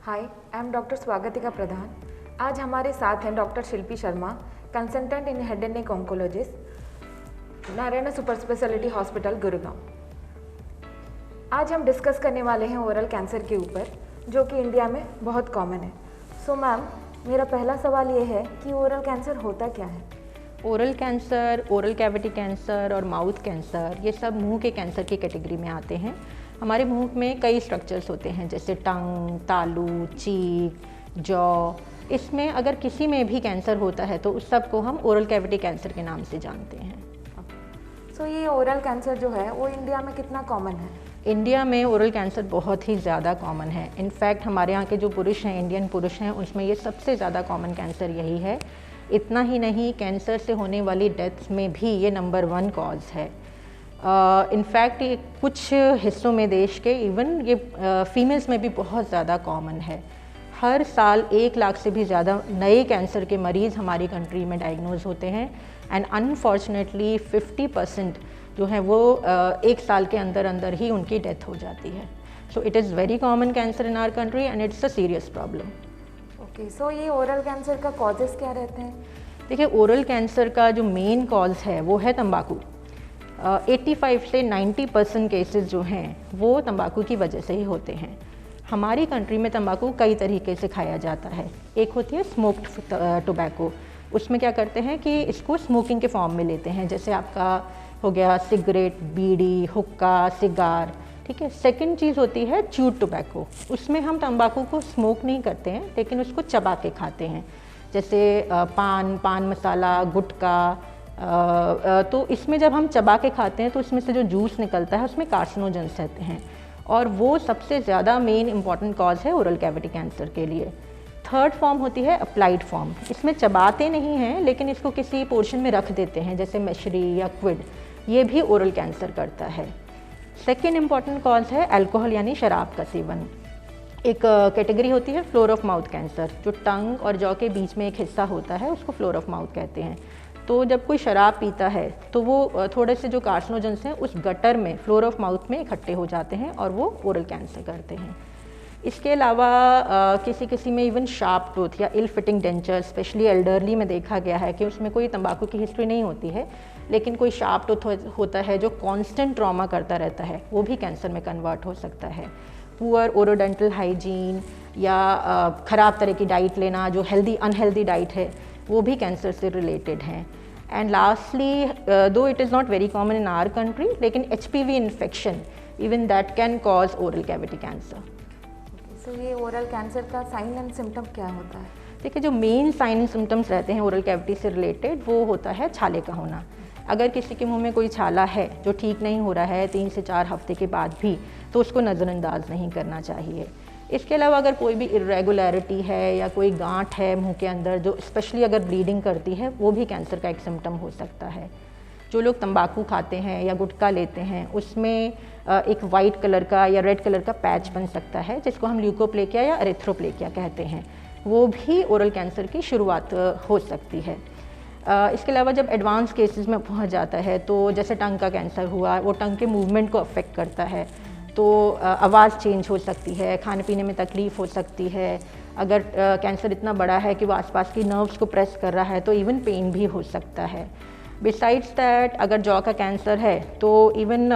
Hi, I am doctor स्वागतिका प्रधान। आज हमारे साथ हैं doctor Shilpi Sharma, consultant in head and neck oncologist, Narayan super speciality hospital, Gurgaon. आज हम डिस्कस करने वाले हैं ओरल कैंसर के ऊपर, जो कि इंडिया में बहुत कॉमन है। सो मैम, मेरा पहला सवाल ये है कि ओरल कैंसर होता क्या है? Oral cancer, oral cavity cancer और माउथ कैंसर ये सब मुंह के कैंसर की कैटेगरी में आते हैं। हमारे मुंह में कई स्ट्रक्चर्स होते हैं जैसे टंग, तालू, चीक, जॉ। इसमें अगर किसी में भी कैंसर होता है तो उस सब को हम ओरल कैविटी कैंसर के नाम से जानते हैं। सो ये ओरल कैंसर जो है वो इंडिया में कितना कॉमन है? इंडिया में ओरल कैंसर बहुत ही ज़्यादा कॉमन है। इनफैक्ट हमारे यहाँ के जो पुरुष हैं, इंडियन पुरुष हैं, उसमें ये सबसे ज़्यादा कॉमन कैंसर यही है। इतना ही नहीं, कैंसर से होने वाली डेथ्स में भी ये नंबर 1 कॉज है। इनफैक्ट ये कुछ हिस्सों में देश के इवन ये फीमेल्स में भी बहुत ज़्यादा कॉमन है। हर साल 1 लाख से भी ज़्यादा नए कैंसर के मरीज़ हमारी कंट्री में डायग्नोज होते हैं एंड अनफॉर्चुनेटली 50% जो है वो 1 साल के अंदर अंदर ही उनकी डेथ हो जाती है। So it is very common cancer in our country and it's a serious problem. Okay, so ये ओरल कैंसर का कॉजेज़ क्या रहते हैं? देखिए, ओरल कैंसर का जो मेन कॉज है वो है तंबाकू। 85 से 90% केसेस जो हैं वो तंबाकू की वजह से ही होते हैं। हमारी कंट्री में तंबाकू कई तरीके से खाया जाता है। एक होती है स्मोक्ड टोबैको। उसमें क्या करते हैं कि इसको स्मोकिंग के फॉर्म में लेते हैं, जैसे आपका हो गया सिगरेट, बीड़ी, हुक्का, सिगार, ठीक है। सेकंड चीज़ होती है च्यूड टोबैको। उसमें हम तंबाकू को स्मोक नहीं करते हैं लेकिन उसको चबा के खाते हैं, जैसे पान मसाला, गुटखा। तो इसमें जब हम चबा के खाते हैं तो इसमें से जो जूस निकलता है उसमें कार्सिनोजेंस रहते हैं और वो सबसे ज़्यादा मेन इंपॉर्टेंट कॉज है ओरल कैविटी कैंसर के लिए। थर्ड फॉर्म होती है अप्लाइड फॉर्म। इसमें चबाते नहीं हैं लेकिन इसको किसी पोर्शन में रख देते हैं, जैसे मशरी या क्विड। ये भी ओरल कैंसर करता है। सेकेंड इंपॉर्टेंट कॉज है अल्कोहल यानी शराब का सेवन। एक कैटेगरी होती है फ्लोर ऑफ माउथ कैंसर, जो टंग और जॉ के बीच में एक हिस्सा होता है उसको फ्लोर ऑफ माउथ कहते हैं। तो जब कोई शराब पीता है तो वो थोड़े से जो कार्सिनोजेंस हैं उस गटर में, फ्लोर ऑफ माउथ में इकट्ठे हो जाते हैं और वो ओरल कैंसर करते हैं। इसके अलावा किसी किसी में इवन शार्प टूथ या ill fitting denture, specially elderly में देखा गया है कि उसमें कोई तंबाकू की हिस्ट्री नहीं होती है लेकिन कोई शार्प टूथ होता है जो कांस्टेंट ट्रॉमा करता रहता है, वो भी कैंसर में कन्वर्ट हो सकता है। पुअर ओरोडेंटल हाइजीन या ख़राब तरह की डाइट लेना, जो अनहेल्दी डाइट है, वो भी कैंसर से रिलेटेड हैं। And lastly, though it is not very common in our country, लेकिन HPV infection even that can cause oral cavity cancer. So ये ओरल कैंसर का साइन एंड सिम्टम क्या होता है? देखिए, जो मेन साइन एंड सिम्टम्स रहते हैं ओरल कैविटी से रिलेटेड वो होता है छाले का होना। अगर किसी के मुंह में कोई छाला है जो ठीक नहीं हो रहा है 3 से 4 हफ्ते के बाद भी, तो उसको नज़रअंदाज नहीं करना चाहिए। इसके अलावा अगर कोई भी इरेगुलरिटी है या कोई गांठ है मुंह के अंदर जो स्पेशली अगर ब्लीडिंग करती है, वो भी कैंसर का एक सिम्टम हो सकता है। जो लोग तंबाकू खाते हैं या गुटखा लेते हैं उसमें एक वाइट कलर का या रेड कलर का पैच बन सकता है, जिसको हम ल्यूकोप्लेकिया या एरिथ्रोप्लेकिया कहते हैं। वो भी ओरल कैंसर की शुरुआत हो सकती है। इसके अलावा जब एडवांस केसेस में पहुंच जाता है तो जैसे टंग का कैंसर हुआ, वो टंग के मूवमेंट को अफेक्ट करता है, तो आवाज़ चेंज हो सकती है, खाने पीने में तकलीफ़ हो सकती है। अगर कैंसर इतना बड़ा है कि वो आसपास की नर्व्स को प्रेस कर रहा है तो इवन पेन भी हो सकता है। बिसाइड्स दैट, अगर जॉ का कैंसर है तो इवन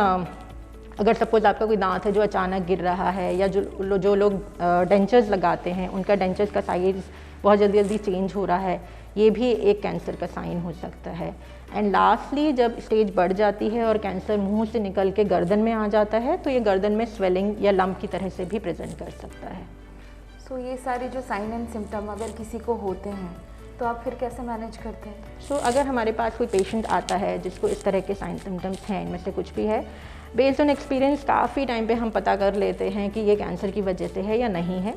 अगर सपोज़ आपका कोई दांत है जो अचानक गिर रहा है, या जो लोग डेंचर्स लगाते हैं उनका डेंचर्स का साइज़ बहुत जल्दी जल्दी चेंज हो रहा है, ये भी एक कैंसर का साइन हो सकता है। एंड लास्टली, जब स्टेज बढ़ जाती है और कैंसर मुंह से निकल के गर्दन में आ जाता है तो ये गर्दन में स्वेलिंग या लंप की तरह से भी प्रेजेंट कर सकता है। सो ये सारे जो साइन एंड सिम्टम अगर किसी को होते हैं तो आप फिर कैसे मैनेज करते हैं? सो अगर हमारे पास कोई पेशेंट आता है जिसको इस तरह के साइन सिम्टम्स हैं, इनमें से कुछ भी है, बेस्ड ऑन एक्सपीरियंस काफ़ी टाइम पे हम पता कर लेते हैं कि ये कैंसर की वजह से है या नहीं है,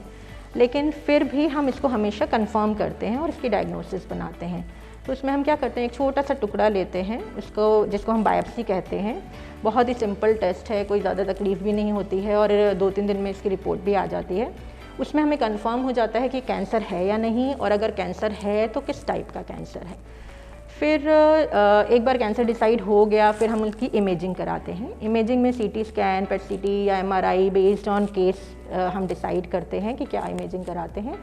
लेकिन फिर भी हम इसको हमेशा कंफर्म करते हैं और इसकी डायग्नोसिस बनाते हैं। तो उसमें हम क्या करते हैं, एक छोटा सा टुकड़ा लेते हैं जिसको हम बायोप्सी कहते हैं। बहुत ही सिंपल टेस्ट है, कोई ज़्यादा तकलीफ़ भी नहीं होती है और 2-3 दिन में इसकी रिपोर्ट भी आ जाती है। उसमें हमें कंफर्म हो जाता है कि कैंसर है या नहीं, और अगर कैंसर है तो किस टाइप का कैंसर है। फिर एक बार कैंसर डिसाइड हो गया, फिर हम उसकी इमेजिंग कराते हैं। इमेजिंग में सीटी स्कैन, पेट सीटी या एमआरआई बेस्ड ऑन केस हम डिसाइड करते हैं कि क्या इमेजिंग कराते हैं।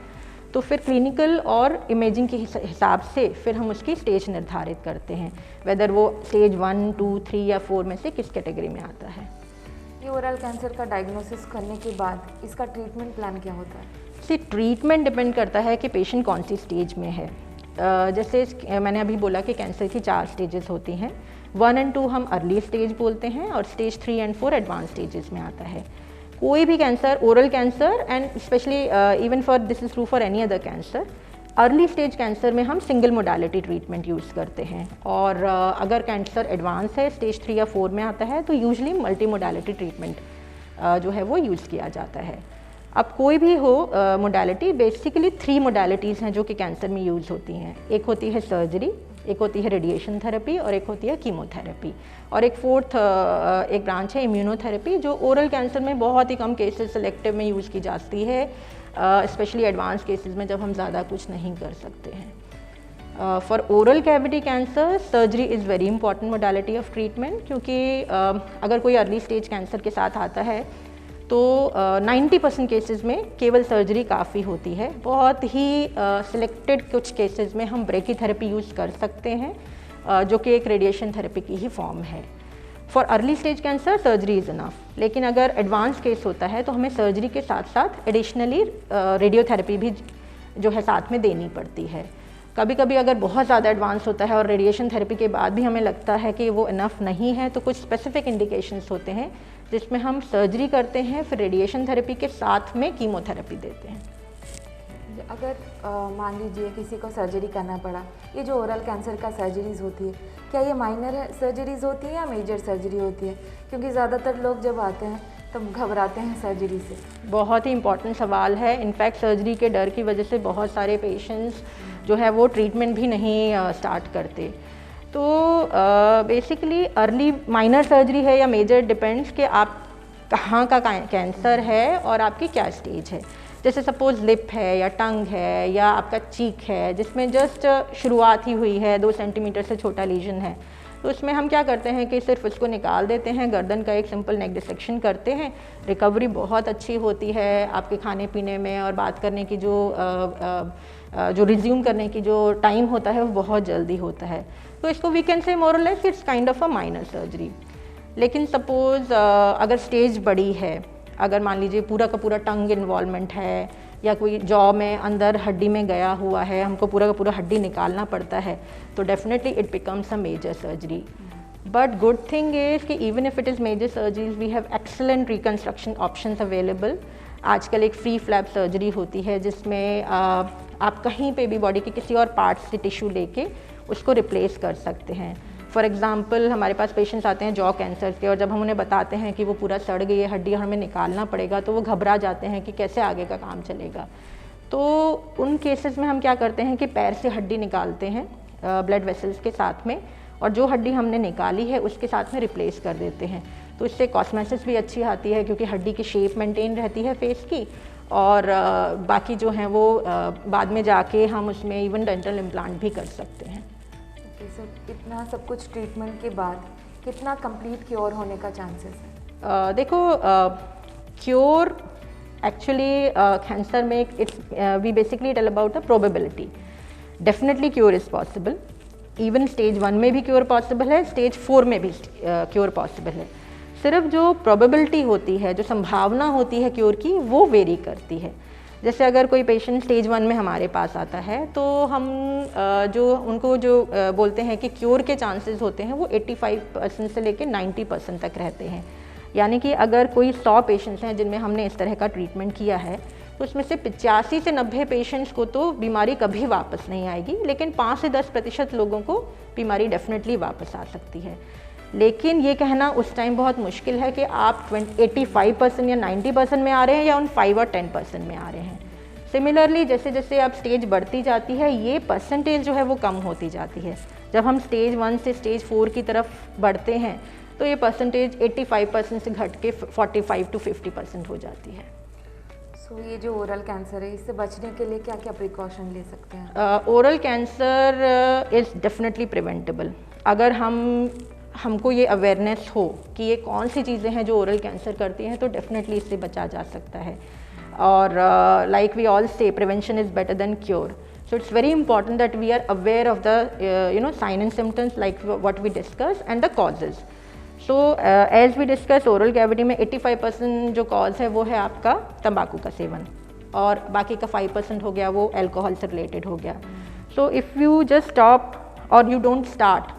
तो फिर क्लिनिकल और इमेजिंग के हिसाब से फिर हम उसकी स्टेज निर्धारित करते हैं, वेदर वो स्टेज 1, 2, 3 या 4 में से किस कैटेगरी में आता है। ये ओरल कैंसर का डायग्नोसिस करने के बाद इसका ट्रीटमेंट प्लान क्या होता है? इससे ट्रीटमेंट डिपेंड करता है कि पेशेंट कौन सी स्टेज में है। जैसे मैंने अभी बोला कि कैंसर की 4 स्टेजेस होती हैं। 1 और 2 हम अर्ली स्टेज बोलते हैं और स्टेज 3 और 4 एडवांस स्टेजेस में आता है। कोई भी cancer, oral cancer and specially even for this is true for any other cancer, early stage cancer में हम सिंगल मोडालिटी ट्रीटमेंट यूज़ करते हैं। और अगर कैंसर एडवांस है, स्टेज 3 या 4 में आता है, तो यूजली मल्टी मोडालिटी ट्रीटमेंट जो है वो यूज़ किया जाता है। अब कोई भी हो मोडालिटी, बेसिकली 3 मोडालिटीज़ हैं जो कि कैंसर में यूज़ होती हैं। एक होती है सर्जरी, एक होती है रेडिएशन थेरेपी और एक होती है कीमोथेरेपी, और एक फोर्थ एक ब्रांच है इम्यूनोथेरेपी, जो ओरल कैंसर में बहुत ही कम केसेस सेलेक्टिव में यूज़ की जाती है, स्पेशली एडवांस केसेस में जब हम ज़्यादा कुछ नहीं कर सकते हैं। For oral cavity cancer surgery is very important modality of treatment, क्योंकि अगर कोई अर्ली स्टेज कैंसर के साथ आता है तो 90% केसेस में केवल सर्जरी काफ़ी होती है। बहुत ही सिलेक्टेड कुछ केसेस में हम ब्रेकीथेरेपी यूज़ कर सकते हैं, जो कि एक रेडिएशन थेरेपी की ही फॉर्म है। For early stage cancer surgery is enough, लेकिन अगर एडवांस केस होता है तो हमें सर्जरी के साथ साथ एडिशनली रेडियोथेरेपी भी जो है साथ में देनी पड़ती है। कभी कभी अगर बहुत ज़्यादा एडवांस होता है और रेडिएशन थेरेपी के बाद भी हमें लगता है कि वो इनफ नहीं है, तो कुछ स्पेसिफिक इंडिकेशंस होते हैं जिसमें हम सर्जरी करते हैं, फिर रेडिएशन थेरेपी के साथ में कीमोथेरेपी देते हैं। अगर मान लीजिए किसी को सर्जरी करना पड़ा, ये जो ओरल कैंसर का सर्जरीज होती है, क्या ये माइनर सर्जरीज होती है या मेजर सर्जरी होती है? क्योंकि ज़्यादातर लोग जब आते हैं तब घबराते हैं सर्जरी से। बहुत ही इम्पॉर्टेंट सवाल है। इनफैक्ट सर्जरी के डर की वजह से बहुत सारे पेशेंट्स जो है वो ट्रीटमेंट भी नहीं स्टार्ट करते। तो बेसिकली अर्ली माइनर सर्जरी है या मेजर, डिपेंड्स कि आप कहाँ का कैंसर है और आपकी क्या स्टेज है। जैसे सपोज़ लिप है या टंग है या आपका चीक है जिसमें जस्ट शुरुआत ही हुई है, 2 सेंटीमीटर से छोटा लीजन है, तो उसमें हम क्या करते हैं कि सिर्फ उसको निकाल देते हैं, गर्दन का एक सिंपल नेक डिसेक्शन करते हैं। रिकवरी बहुत अच्छी होती है, आपके खाने पीने में और बात करने की जो रिज्यूम करने की जो टाइम होता है वो बहुत जल्दी होता है। तो इसको वी कैन से मोर और less it's kind of a minor surgery. लेकिन सपोज़ अगर स्टेज बड़ी है, अगर मान लीजिए पूरा का पूरा टंग इन्वॉल्वमेंट है या कोई जॉ में अंदर हड्डी में गया हुआ है, हमको पूरा का पूरा हड्डी निकालना पड़ता है, तो definitely it becomes a major surgery. But good thing is कि even if it is major surgeries we have excellent reconstruction options available. आजकल एक फ्री फ्लैप सर्जरी होती है जिसमें आप कहीं पे भी बॉडी के किसी और पार्ट से टिश्यू लेके उसको रिप्लेस कर सकते हैं। फॉर एग्ज़ाम्पल हमारे पास पेशेंट्स आते हैं जॉ कैंसर के, और जब हम उन्हें बताते हैं कि वो पूरा सड़ गई है हड्डी, हमें निकालना पड़ेगा, तो वो घबरा जाते हैं कि कैसे आगे का काम चलेगा। तो उन केसेस में हम क्या करते हैं कि पैर से हड्डी निकालते हैं ब्लड वेसल्स के साथ में, और जो हड्डी हमने निकाली है उसके साथ में रिप्लेस कर देते हैं। तो इससे कॉस्मेसिस भी अच्छी आती है क्योंकि हड्डी की शेप मेंटेन रहती है फेस की, और बाकी जो हैं वो बाद में जाके हम उसमें इवन डेंटल इम्प्लांट भी कर सकते हैं। सर इतना सब कुछ ट्रीटमेंट के बाद कितना कंप्लीट क्योर होने का चांसेस है? देखो क्योर एक्चुअली कैंसर में it's we basically tell about the probability. Definitely cure is possible, even stage 1 में भी क्योर पॉसिबल है, स्टेज 4 में भी क्योर पॉसिबल है। सिर्फ जो प्रोबेबिलिटी होती है, जो संभावना होती है क्योर की, वो वेरी करती है। जैसे अगर कोई पेशेंट स्टेज 1 में हमारे पास आता है तो हम उनको बोलते हैं कि क्योर के चांसेस होते हैं वो 85% से लेकर 90% तक रहते हैं। यानी कि अगर कोई 100 पेशेंट्स हैं जिनमें हमने इस तरह का ट्रीटमेंट किया है, तो उसमें से 85 से 90 पेशेंट्स को तो बीमारी कभी वापस नहीं आएगी, लेकिन 5 से 10% लोगों को बीमारी डेफिनेटली वापस आ सकती है। लेकिन ये कहना उस टाइम बहुत मुश्किल है कि आप 85% या 90% में आ रहे हैं या उन 5 और 10% में आ रहे हैं। सिमिलरली जैसे जैसे आप स्टेज बढ़ती जाती है, ये परसेंटेज जो है वो कम होती जाती है। जब हम स्टेज 1 से स्टेज 4 की तरफ बढ़ते हैं तो ये परसेंटेज 85% से घट के 45 to 50% हो जाती है। तो ये जो ओरल कैंसर है, इससे बचने के लिए क्या क्या प्रिकॉशन ले सकते हैं? Oral cancer is definitely preventable. अगर हमको ये अवेयरनेस हो कि ये कौन सी चीज़ें हैं जो ओरल कैंसर करती हैं, तो डेफिनेटली इससे बचा जा सकता है। और लाइक वी ऑल से, prevention is better than cure. So it's very important that we are aware of the sign and symptoms like what we discuss and the causes. So as we discuss, oral cavity में 85% जो cause है वो है आपका तंबाकू का seven, और बाकी का 5% हो गया वो अल्कोहल से रिलेटेड हो गया। So if you just stop or you don't start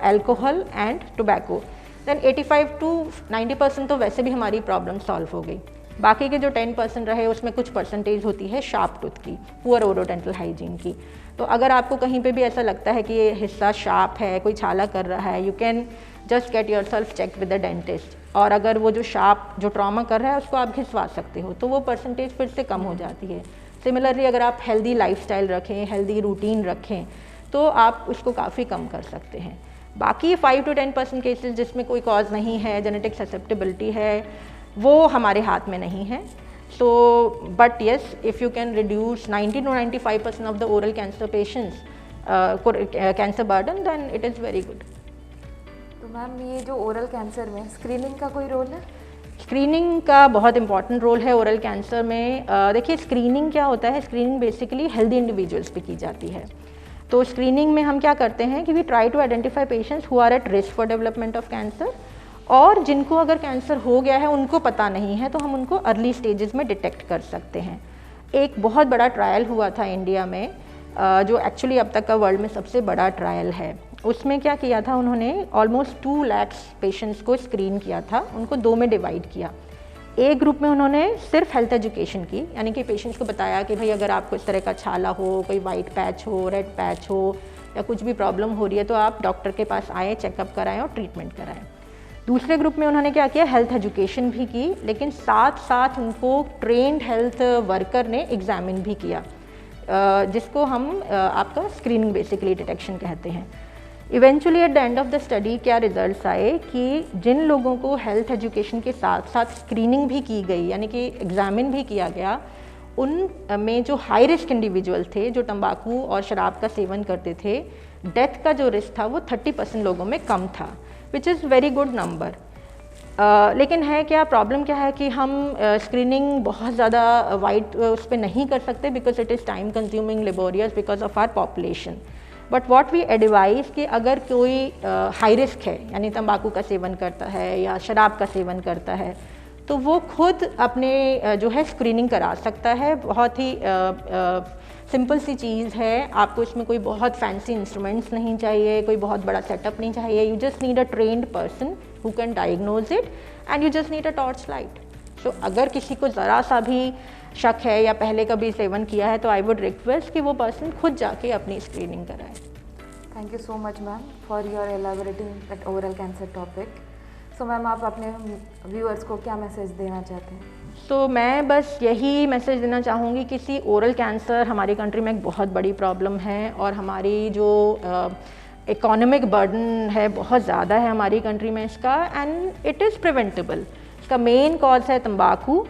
alcohol and tobacco, then 85 to 90% तो वैसे भी हमारी प्रॉब्लम सॉल्व हो गई। बाकी के जो 10% रहे उसमें कुछ परसेंटेज होती है शार्प टूथ की, पुअर ओरोडेंटल हाइजीन की। तो अगर आपको कहीं पे भी ऐसा लगता है कि ये हिस्सा शार्प है, कोई छाला कर रहा है, you can just get yourself check with the dentist. और अगर वो जो शार्प जो ट्रॉमा कर रहा है उसको आप घिसवा सकते हो, तो वो परसेंटेज फिर से कम हो जाती है। सिमिलरली अगर आप हेल्दी लाइफस्टाइल रखें, हेल्दी रूटीन रखें, तो आप उसको काफ़ी कम कर सकते हैं। बाकी 5 to 10% केसेस जिसमें कोई कॉज नहीं है, जेनेटिक ससेप्टेबिलिटी है, वो हमारे हाथ में नहीं है। So but yes, if you can reduce 90 to 95% of the oral cancer patients cancer burden, then it is very good. तो मैम, ये जो ओरल कैंसर में स्क्रीनिंग का कोई रोल है? स्क्रीनिंग का बहुत इंपॉर्टेंट रोल है ओरल कैंसर में। देखिए, स्क्रीनिंग क्या होता है? स्क्रीनिंग बेसिकली हेल्दी इंडिविजुअल्स पे की जाती है। तो स्क्रीनिंग में हम क्या करते हैं कि we try to identify patients who are at risk for development of cancer, और जिनको अगर कैंसर हो गया है उनको पता नहीं है, तो हम उनको अर्ली स्टेजेस में डिटेक्ट कर सकते हैं। एक बहुत बड़ा ट्रायल हुआ था इंडिया में, जो एक्चुअली अब तक का वर्ल्ड में सबसे बड़ा ट्रायल है। उसमें क्या किया था उन्होंने, ऑलमोस्ट 2 लाख पेशेंट्स को स्क्रीन किया था, उनको 2 में डिवाइड किया। एक ग्रुप में उन्होंने सिर्फ हेल्थ एजुकेशन की, यानी कि पेशेंट्स को बताया कि भाई अगर आपको इस तरह का छाला हो, कोई वाइट पैच हो, रेड पैच हो, या कुछ भी प्रॉब्लम हो रही है, तो आप डॉक्टर के पास आएँ, चेकअप कराएँ और ट्रीटमेंट कराएँ। दूसरे ग्रुप में उन्होंने क्या किया, हेल्थ एजुकेशन भी की, लेकिन साथ साथ उनको ट्रेंड हेल्थ वर्कर ने एग्जामिन भी किया, जिसको हम आपका स्क्रीनिंग बेसिकली डिटेक्शन कहते हैं। Eventually at the end of the study क्या रिजल्ट्स आए कि जिन लोगों को हेल्थ एजुकेशन के साथ साथ स्क्रीनिंग भी की गई, यानी कि एग्जामिन भी किया गया, उन में जो हाई रिस्क इंडिविजुअल थे, जो तंबाकू और शराब का सेवन करते थे, डेथ का जो रिस्क था वो 30% लोगों में कम था, which is very good number. लेकिन है क्या, प्रॉब्लम क्या है कि हम स्क्रीनिंग बहुत ज़्यादा वाइड उस पर नहीं कर सकते, because it is time consuming, laborious, because of our population. But what we advise कि अगर कोई हाई रिस्क है, यानी तंबाकू का सेवन करता है या शराब का सेवन करता है, तो वो खुद अपने जो है स्क्रीनिंग करा सकता है। बहुत ही सिंपल सी चीज़ है, आपको इसमें कोई बहुत फैंसी इंस्ट्रूमेंट्स नहीं चाहिए, कोई बहुत बड़ा सेटअप नहीं चाहिए। You just need a trained person who can diagnose it, and you just need a torch light. So अगर किसी को ज़रा सा भी शक है या पहले कभी सेवन किया है, तो आई वुड रिक्वेस्ट कि वो पर्सन खुद जाके अपनी स्क्रीनिंग कराए। Thank you so much ma'am for your elaborating that oral cancer topic. So ma'am, आप अपने व्यूअर्स को क्या मैसेज देना चाहते हैं? सो मैं बस यही मैसेज देना चाहूँगी कि सी ओरल कैंसर हमारी कंट्री में एक बहुत बड़ी प्रॉब्लम है, और हमारी जो इकोनॉमिक बर्डन है बहुत ज़्यादा है हमारी कंट्री में इसका, एंड इट इज़ प्रिवेंटेबल। इसका मेन कॉज है तंबाकू।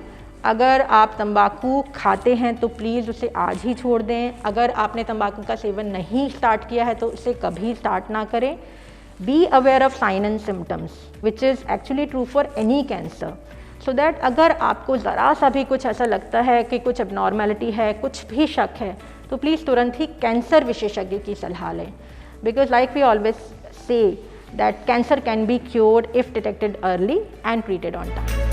अगर आप तंबाकू खाते हैं तो प्लीज़ उसे आज ही छोड़ दें। अगर आपने तंबाकू का सेवन नहीं स्टार्ट किया है तो उसे कभी स्टार्ट ना करें। Be aware of sine and symptoms, which is actually true for any cancer, so that अगर आपको ज़रा सा भी कुछ ऐसा लगता है कि कुछ एबनॉर्मेलिटी है, कुछ भी शक है, तो प्लीज़ तुरंत ही कैंसर विशेषज्ञ की सलाह लें। Because like we always say that cancer can be cured if detected early and treated on time.